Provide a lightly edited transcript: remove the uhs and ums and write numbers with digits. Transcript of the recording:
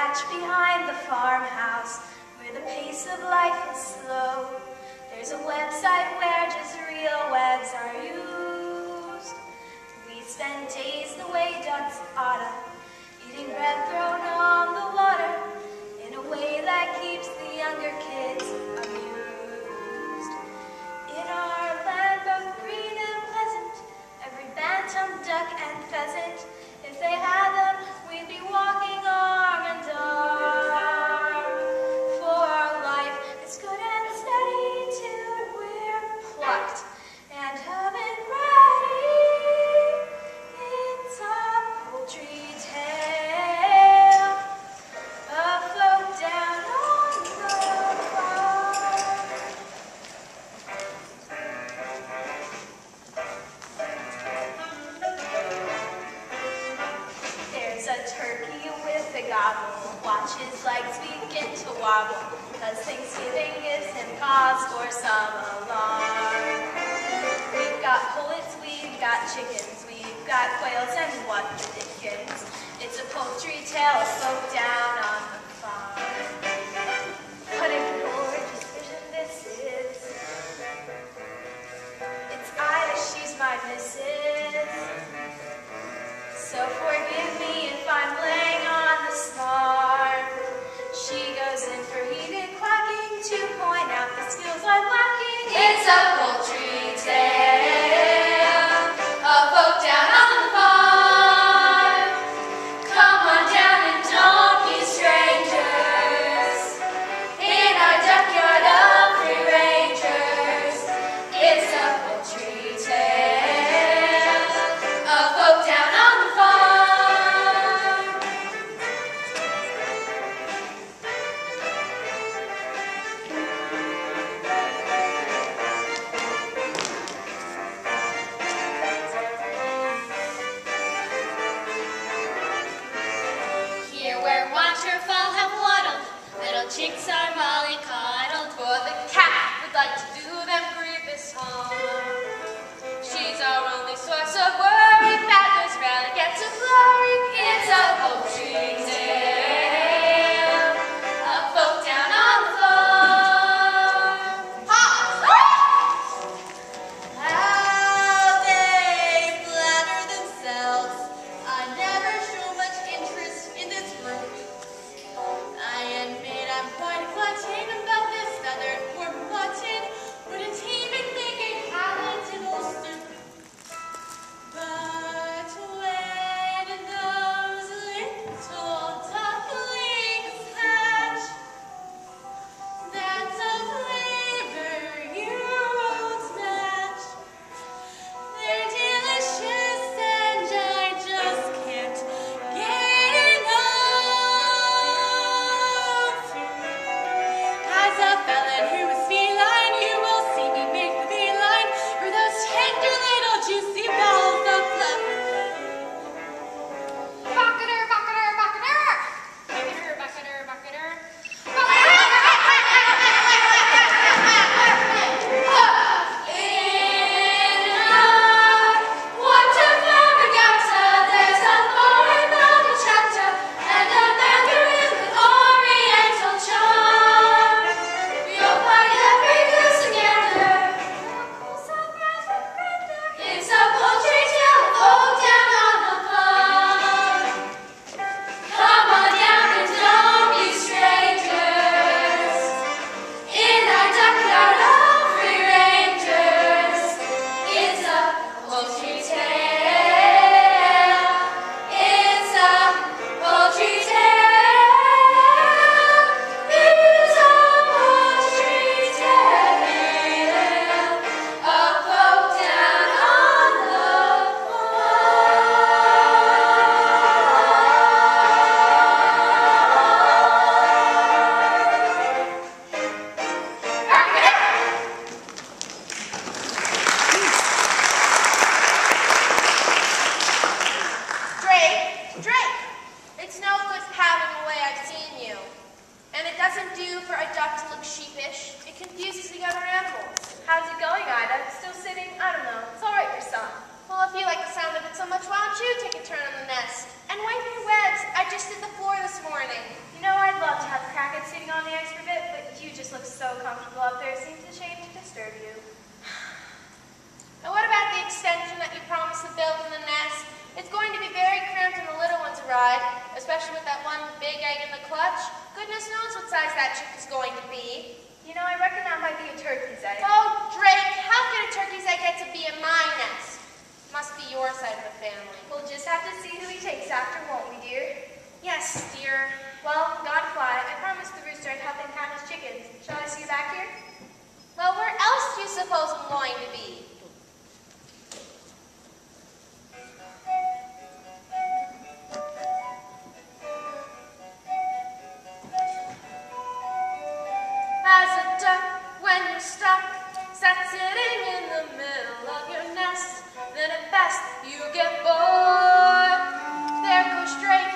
hatch behind the farmhouse, where the pace of life is slow. There's a website where just real webs are used. We spend days the way ducks oughta, eating bread thrown on the water, in a way that keeps the younger kids amused. In our land both green and pleasant, every bantam, duck, and pheasant, if they had them, we'd be walking arm in arm. For our life is good and steady till we're plucked and oven ready. It's a poultry tale of folk down on the farm. There's a turkey with a gobble, watch his legs begin to wobble, 'cause Thanksgiving gives him cause for some alarm. We've got pullets, we've got chickens, we've got quails, and what the dickens? It's a poultry tale of folk down on the farm. What a gorgeous vision this is. It's Ida, she's my missus. So forgive me if I'm laying on the smart. She goes in for heated quacking to point out the skills I'm lacking. It's a poultry tale of folk down on the farm. Come on down and don't be strangers in our duckyard of free rangers. It's a poultry tale of folk down on the farm. Here where waterfowl have waddled, little chicks are mollycoddled, for the cat would like to do them grievous harm. She's our only source of worry, feathers rarely get to glory. It's a poultry tale of folk down on the farm. How they flatter themselves. I never show much interest in this group. I admit I'm quite flirting about this feathered poor mutton. Wouldn't even make a palatable soup. But when those little ducklings hatch, that's a flavor you won't match. They're delicious and I just can't get enough. As a felon who is feline, you will see me make the beeline for those tender little juicy balls of fluff. Bucketer, bucketer, bucketer. Bucketer, bucketer, bucketer. In a waterfowl regatta, there's a foreign body chatter and a mandarin with oriental charm. We much, why don't you take a turn on the nest? And wipe your webs. I just did the floor this morning. You know, I'd love to have Crackit sitting on the eggs for a bit, but you just look so comfortable up there. It seems a shame to disturb you. And what about the extension that you promised to build in the nest? It's going to be very cramped when the little ones arrive, especially with that one big egg in the clutch. Goodness knows what size that chick is going to be. You know, I reckon that might be a turkey's egg. Oh, Drake, how could a turkey's egg get to be in my nest? Must be your side of the family. We'll just have to see who he takes after, won't we, dear? Yes, dear. Well, gotta fly. I promised the rooster I'd help him count his chickens. Shall I see you back here? Well, where else do you suppose I'm going to be? As a duck, when you're stuck, sat sitting in the middle of your nest, then at best you get bored. There goes Drake,